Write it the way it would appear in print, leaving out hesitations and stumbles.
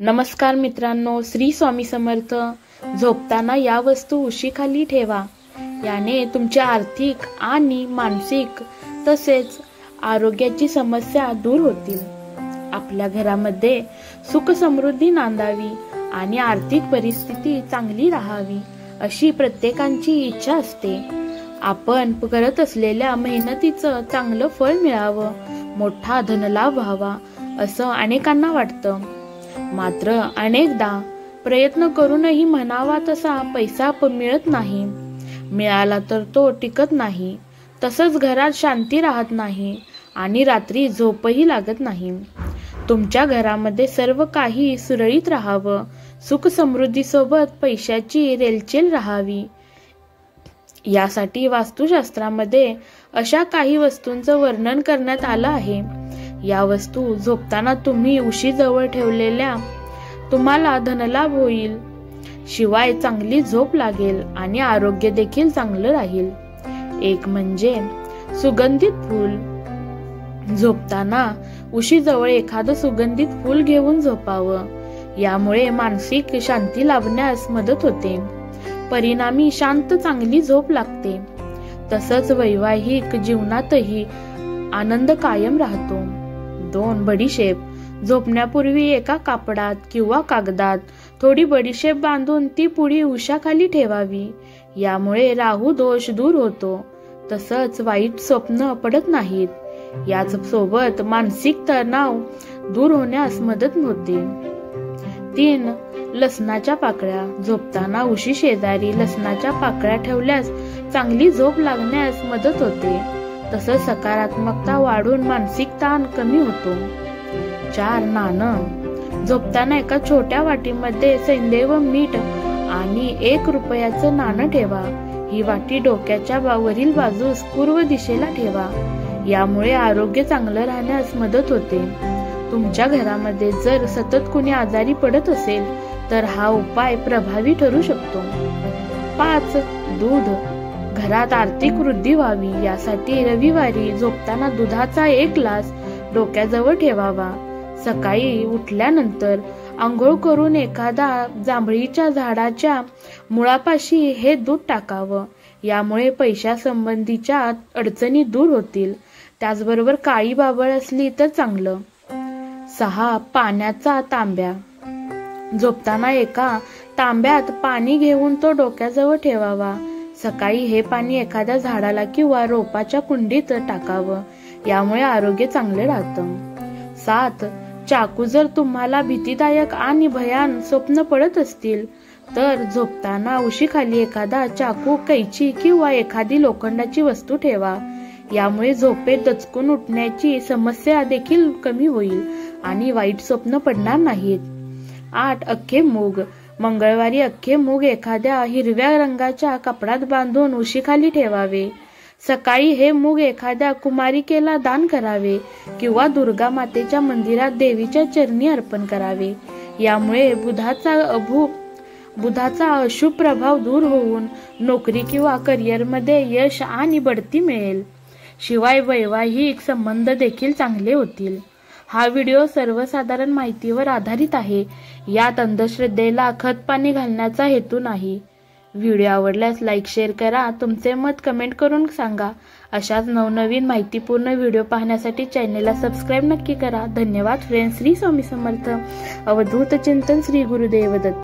नमस्कार मित्रांनो, श्री स्वामी समर्थ। झोपताना या वस्तू उशीखाली ठेवा, याने तुमच्या आर्थिक आणि मानसिक तसेच आरोग्याची समस्या दूर होतील। आपल्या घरामध्ये सुख समृद्धी नांदावी आणि आर्थिक परिस्थिती चांगली राहावी अशी प्रत्येकाची इच्छा असते। आपण करत असलेल्या मेहनतीचं चांगलं फळ मिळावं, मोठा धनलाभ व्हावा असं अनेकांना वाटतं। मात्र अनेकदा प्रयत्न करूनही म्हणावा तसा पैसा मिळत नाही, मिळाला तर तो टिकत नाही, तसंच घरात शांती राहत नाही आणि रात्री झोपही लागत नाही। तुमच्या घरामध्ये सर्व काही सुरळीत राहावं, सुख समृद्धीसोबत पैशाची रेलचेल राहावी, यासाठी वास्तुशास्त्रामध्ये अशा काही वस्तूंचं वर्णन करण्यात आलं आहे। या वस्तू झोपताना तुम्ही उशीजवळ ठेवलेल्या तुम्हाला धनलाभ होईल, शिवाय चांगली झोप लागेल आणि आरोग्य देखील चांगलं राहील। एक म्हणजे सुगंधित फूल। झोपताना उशीजवळ एखादं सुगंधित फूल घेऊन झोपावं, यामुळे मानसिक शांती लाभण्यास मदत होते, परिणामी शांत चांगली झोप लागते। तसंच वैवाहिक जीवनातही आनंद कायम राहतो। 2 बडीशेप। झोपण्यापूर्वी एका कापडात किंवा कागदात थोडी बडीशेप बांधून ती पुडी उशाखाली ठेवावी, यामुळे राहू दोष दूर होतो, तसंच वाईट स्वप्न पडत नाहीत। याच सोबत मानसिक तणाव दूर होण्यास मदत होते। 3 लसणाच्या पाकळ्या। झोपताना उशी शेजारी लसणाच्या पाकळ्या ठेवल्यास चांगली झोप लागण्यास मदत होते, तसंच सकारात्मकता वाढून मानसिक ताण कमी होतो। 4 नाणं। झोपताना एका छोट्या वाटीमध्ये सैंधव मीठ आणि 1 रुपयाचं नाणं ठेवा। ही वाटी डोक्याच्या वरील बाजूस पूर्व दिशेला ठेवा, यामुळे आरोग्य चांगलं राहण्यास मदत होते। तुमच्या घरामध्ये जर सतत कुणी आजारी पडत असेल तर हा उपाय प्रभावी ठरू शकतो। 5 दूध। घरात आर्थिक वृद्धी व्हावी यासाठी रविवारी झोपताना दुधाचा 1 ग्लास डोक्याजवळ ठेवावा। सकाळी उठल्यानंतर आंघोळ करून एखादा जांभळीच्या झाडाच्या मुळापाशी हे दूध टाकावं, यामुळे पैशासंबंधीच्या अडचणी दूर होतील। त्याचबरोबर काळी बाबळ असली तर चांगलं। 6 पाण्याचा तांब्या। झोपताना एका तांब्यात पाणी घेऊन तो डोक्याजवळ ठेवावा। सकाळी हे पाणी एखाद्या झाडाला किंवा रोपाच्या कुंडीत टाकावं, यामुळे आरोग्य चांगले राहतं। 7 चाकू। जर तुम्हाला भीतीदायक आणि भयान स्वप्न पडत असतील तर झोपताना उशीखाली एखादा चाकू, कैची किंवा एखादी लोखंडाची वस्तू ठेवा, यामुळे झोपेत दचकून उठण्याची समस्या देखील कमी होईल आणि वाईट स्वप्न पडणार नाहीत। 8 अख्खे मूग। मंगळवारी अख्खे मूग एखाद्या हिरव्या रंगाच्या कपड्यात बांधून उशीखाली ठेवावे। सकाळी हे मूग एखाद्या कुमारिकेला दान करावे किंवा दुर्गा मातेच्या मंदिरात देवीच्या चरणी अर्पण करावे, यामुळे बुधाचा अशुभ प्रभाव दूर होऊन नोकरी किंवा करिअरमध्ये यश आणि बढती मिळेल, शिवाय वैवाहिक संबंध देखील चांगले होतील। हा व्हिडिओ सर्वसाधारण माहितीवर आधारित आहे, यात अंधश्रद्धेला खतपाणी घालण्याचा हेतू नाही। व्हिडिओ आवडल्यास लाईक शेअर करा, तुमचे मत कमेंट करून सांगा। अशाच नवनवीन माहितीपूर्ण व्हिडिओ पाहण्यासाठी चॅनेलला सबस्क्राईब नक्की करा। धन्यवाद फ्रेंड्स। श्री स्वामी समर्थ। अवधूत चिंतन श्री गुरुदेव दत्त।